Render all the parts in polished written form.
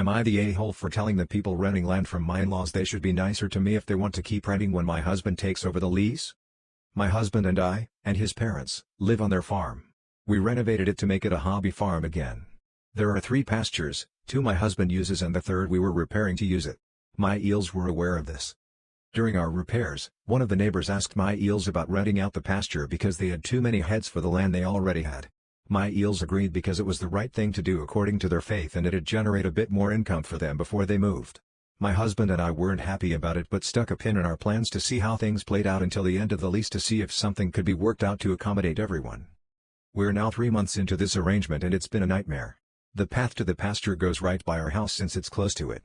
Am I the a-hole for telling the people renting land from my in-laws they should be nicer to me if they want to keep renting when my husband takes over the lease? My husband and I, and his parents, live on their farm. We renovated it to make it a hobby farm again. There are 3 pastures, 2 my husband uses and the third we were repairing to use it. My eels were aware of this. During our repairs, one of the neighbors asked my eels about renting out the pasture because they had too many heads for the land they already had. My eels agreed because it was the right thing to do according to their faith and it'd generate a bit more income for them before they moved. My husband and I weren't happy about it but stuck a pin in our plans to see how things played out until the end of the lease to see if something could be worked out to accommodate everyone. We're now 3 months into this arrangement and it's been a nightmare. The path to the pasture goes right by our house since it's close to it.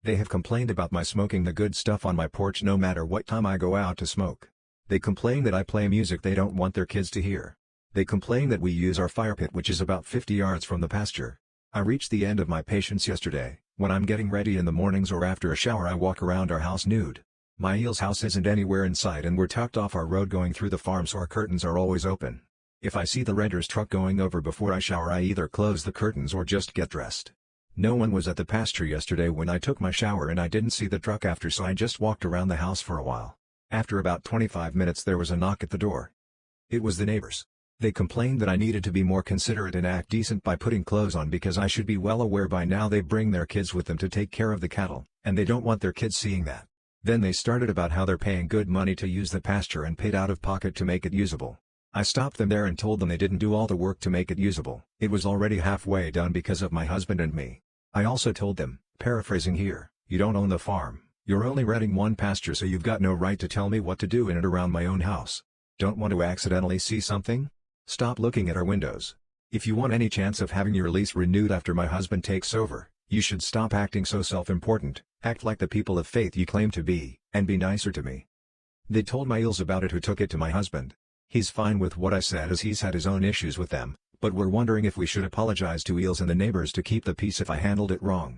They have complained about my smoking the good stuff on my porch no matter what time I go out to smoke. They complain that I play music they don't want their kids to hear. They complain that we use our fire pit which is about 50 yards from the pasture. I reached the end of my patience yesterday. When I'm getting ready in the mornings or after a shower I walk around our house nude. My eel's house isn't anywhere in sight and we're tucked off our road going through the farm so our curtains are always open. If I see the renter's truck going over before I shower I either close the curtains or just get dressed. No one was at the pasture yesterday when I took my shower and I didn't see the truck after so I just walked around the house for a while. After about 25 minutes there was a knock at the door. It was the neighbors. They complained that I needed to be more considerate and act decent by putting clothes on because I should be well aware by now they bring their kids with them to take care of the cattle, and they don't want their kids seeing that. Then they started about how they're paying good money to use the pasture and paid out of pocket to make it usable. I stopped them there and told them they didn't do all the work to make it usable. It was already halfway done because of my husband and me. I also told them, paraphrasing here, you don't own the farm, you're only renting one pasture so you've got no right to tell me what to do in and around my own house. Don't want to accidentally see something? Stop looking at our windows. If you want any chance of having your lease renewed after my husband takes over, you should stop acting so self-important, act like the people of faith you claim to be, and be nicer to me. They told my eels about it who took it to my husband. He's fine with what I said as he's had his own issues with them, but we're wondering if we should apologize to eels and the neighbors to keep the peace if I handled it wrong.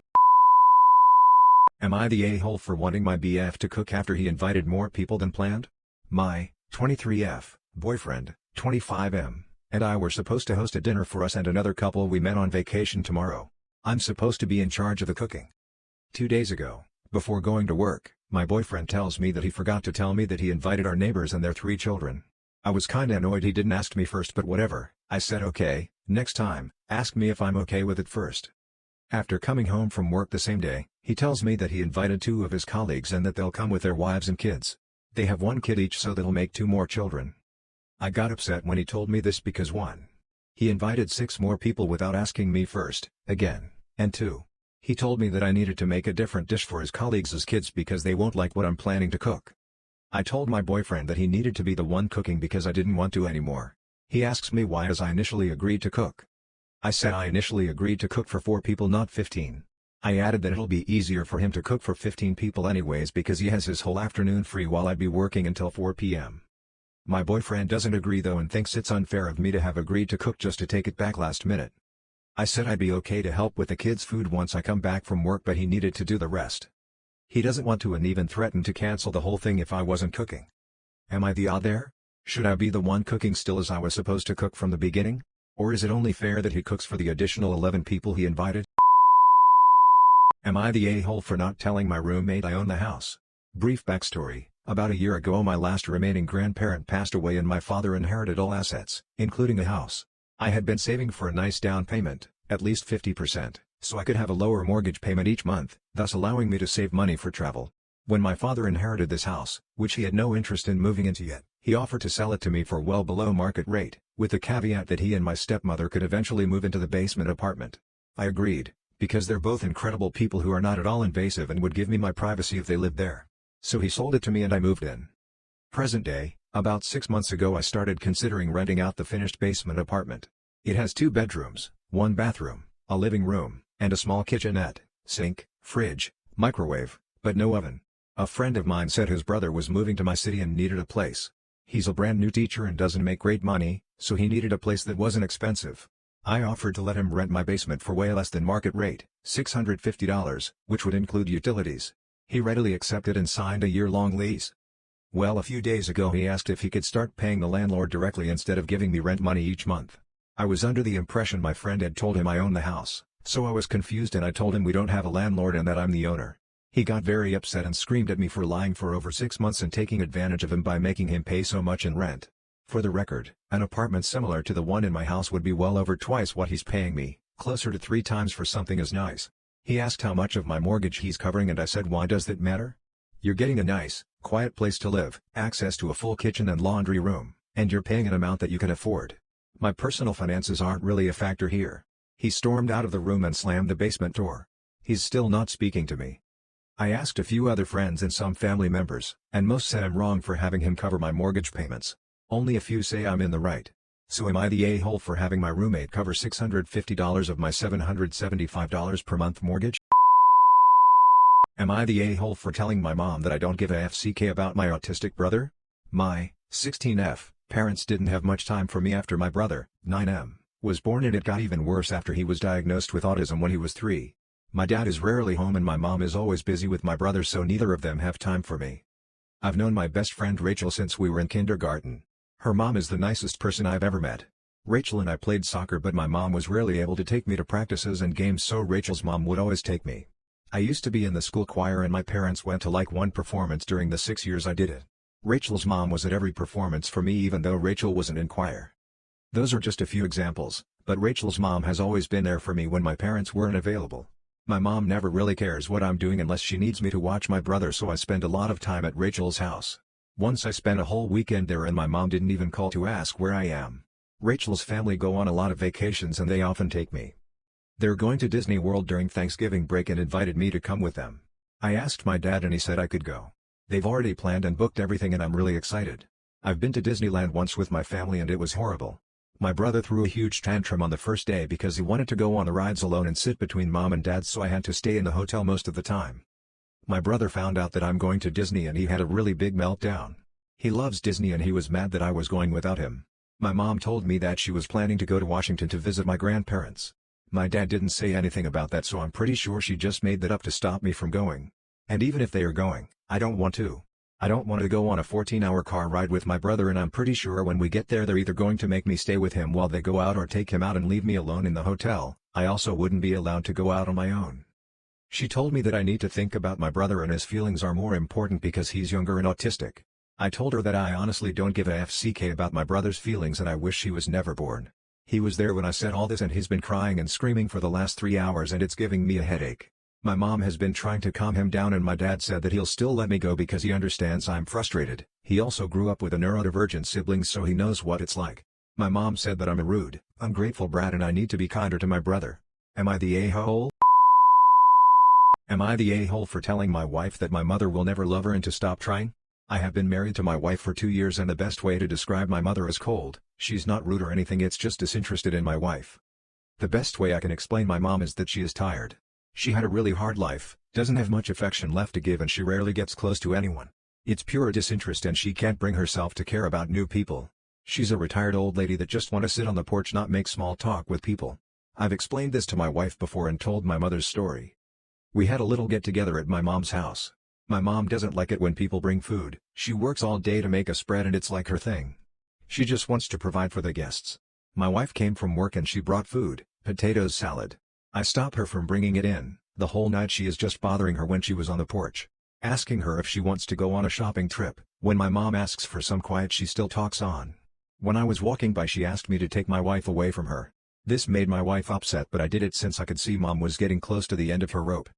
Am I the a-hole for wanting my BF to cook after he invited more people than planned? My 23F boyfriend, 25M, and I were supposed to host a dinner for us and another couple we met on vacation tomorrow. I'm supposed to be in charge of the cooking. 2 days ago, before going to work, my boyfriend tells me that he forgot to tell me that he invited our neighbors and their 3 children. I was kinda annoyed he didn't ask me first but whatever, I said okay, next time, ask me if I'm okay with it first. After coming home from work the same day, he tells me that he invited 2 of his colleagues and that they'll come with their wives and kids. They have 1 kid each so that'll make 2 more children. I got upset when he told me this because 1. He invited 6 more people without asking me first, again, and 2. He told me that I needed to make a different dish for his colleagues' kids because they won't like what I'm planning to cook. I told my boyfriend that he needed to be the one cooking because I didn't want to anymore. He asks me why as I initially agreed to cook. I said I initially agreed to cook for 4 people not 15. I added that it'll be easier for him to cook for 15 people anyways because he has his whole afternoon free while I'd be working until 4 p.m. My boyfriend doesn't agree though and thinks it's unfair of me to have agreed to cook just to take it back last minute. I said I'd be okay to help with the kids' food once I come back from work but he needed to do the rest. He doesn't want to and even threatened to cancel the whole thing if I wasn't cooking. Am I the odd there? Should I be the one cooking still as I was supposed to cook from the beginning? Or is it only fair that he cooks for the additional 11 people he invited? Am I the a-hole for not telling my roommate I own the house? Brief backstory, about a year ago my last remaining grandparent passed away and my father inherited all assets, including a house. I had been saving for a nice down payment, at least 50%. So I could have a lower mortgage payment each month, thus allowing me to save money for travel. When my father inherited this house, which he had no interest in moving into yet, he offered to sell it to me for well below market rate, with the caveat that he and my stepmother could eventually move into the basement apartment. I agreed, because they're both incredible people who are not at all invasive and would give me my privacy if they lived there. So he sold it to me and I moved in. Present day, about 6 months ago I started considering renting out the finished basement apartment. It has 2 bedrooms, 1 bathroom, a living room, and a small kitchenette, sink, fridge, microwave, but no oven. A friend of mine said his brother was moving to my city and needed a place. He's a brand new teacher and doesn't make great money, so he needed a place that wasn't expensive. I offered to let him rent my basement for way less than market rate, $650, which would include utilities. He readily accepted and signed a year-long lease. Well, a few days ago he asked if he could start paying the landlord directly instead of giving me rent money each month. I was under the impression my friend had told him I own the house, So I was confused and I told him we don't have a landlord and that I'm the owner. He got very upset and screamed at me for lying for over 6 months and taking advantage of him by making him pay so much in rent. For the record, an apartment similar to the one in my house would be well over twice what he's paying me, closer to 3 times for something as nice. He asked how much of my mortgage he's covering and I said, why does that matter? You're getting a nice, quiet place to live, access to a full kitchen and laundry room, and you're paying an amount that you can afford. My personal finances aren't really a factor here. He stormed out of the room and slammed the basement door. He's still not speaking to me. I asked a few other friends and some family members, and most said I'm wrong for having him cover my mortgage payments. Only a few say I'm in the right. So am I the a-hole for having my roommate cover $650 of my $775 per month mortgage? Am I the a-hole for telling my mom that I don't give a FCK about my autistic brother? My 16F parents didn't have much time for me after my brother, 9M, was born, and it got even worse after he was diagnosed with autism when he was 3. My dad is rarely home and my mom is always busy with my brother, so neither of them have time for me. I've known my best friend Rachel since we were in kindergarten. Her mom is the nicest person I've ever met. Rachel and I played soccer, but my mom was rarely able to take me to practices and games, so Rachel's mom would always take me. I used to be in the school choir and my parents went to like one performance during the 6 years I did it. Rachel's mom was at every performance for me even though Rachel wasn't in choir. Those are just a few examples, but Rachel's mom has always been there for me when my parents weren't available. My mom never really cares what I'm doing unless she needs me to watch my brother, so I spend a lot of time at Rachel's house. Once I spent a whole weekend there and my mom didn't even call to ask where I am. Rachel's family go on a lot of vacations and they often take me. They're going to Disney World during Thanksgiving break and invited me to come with them. I asked my dad and he said I could go. They've already planned and booked everything and I'm really excited. I've been to Disneyland once with my family and it was horrible. My brother threw a huge tantrum on the first day because he wanted to go on the rides alone and sit between mom and dad, so I had to stay in the hotel most of the time. My brother found out that I'm going to Disney and he had a really big meltdown. He loves Disney and he was mad that I was going without him. My mom told me that she was planning to go to Washington to visit my grandparents. My dad didn't say anything about that, so I'm pretty sure she just made that up to stop me from going. And even if they are going, I don't want to. I don't want to go on a 14-hour car ride with my brother, and I'm pretty sure when we get there they're either going to make me stay with him while they go out or take him out and leave me alone in the hotel. I also wouldn't be allowed to go out on my own. She told me that I need to think about my brother and his feelings are more important because he's younger and autistic. I told her that I honestly don't give a FCK about my brother's feelings and I wish he was never born. He was there when I said all this and he's been crying and screaming for the last 3 hours and it's giving me a headache. My mom has been trying to calm him down and my dad said that he'll still let me go because he understands I'm frustrated. He also grew up with a neurodivergent sibling, so he knows what it's like. My mom said that I'm a rude, ungrateful brat and I need to be kinder to my brother. Am I the a-hole? Am I the a-hole for telling my wife that my mother will never love her and to stop trying? I have been married to my wife for 2 years and the best way to describe my mother is cold. She's not rude or anything, it's just disinterested in my wife. The best way I can explain my mom is that she is tired. She had a really hard life, doesn't have much affection left to give and she rarely gets close to anyone. It's pure disinterest and she can't bring herself to care about new people. She's a retired old lady that just wants to sit on the porch, not make small talk with people. I've explained this to my wife before and told my mother's story. We had a little get-together at my mom's house. My mom doesn't like it when people bring food. She works all day to make a spread and it's like her thing. She just wants to provide for the guests. My wife came from work and she brought food, potatoes, salad. I stopped her from bringing it in. The whole night she is just bothering her when she was on the porch, asking her if she wants to go on a shopping trip. When my mom asks for some quiet she still talks on. When I was walking by she asked me to take my wife away from her. This made my wife upset, but I did it since I could see mom was getting close to the end of her rope.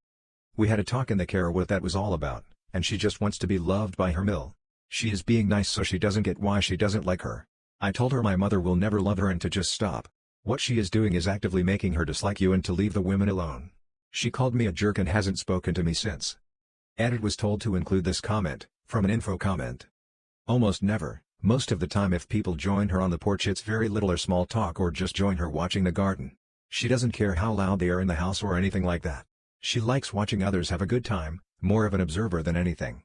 We had a talk in the car what that was all about, and she just wants to be loved by her mill. She is being nice so she doesn't get why she doesn't like her. I told her my mother will never love her and to just stop. What she is doing is actively making her dislike you and to leave the women alone. She called me a jerk and hasn't spoken to me since. Edit was told to include this comment, from an info comment. Almost never, most of the time if people join her on the porch it's very little or small talk or just join her watching the garden. She doesn't care how loud they are in the house or anything like that. She likes watching others have a good time, more of an observer than anything.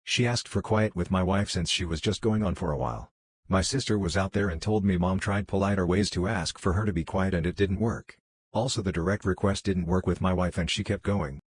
She asked for quiet with my wife since she was just going on for a while. My sister was out there and told me mom tried politer ways to ask for her to be quiet and it didn't work. Also the direct request didn't work with my wife and she kept going.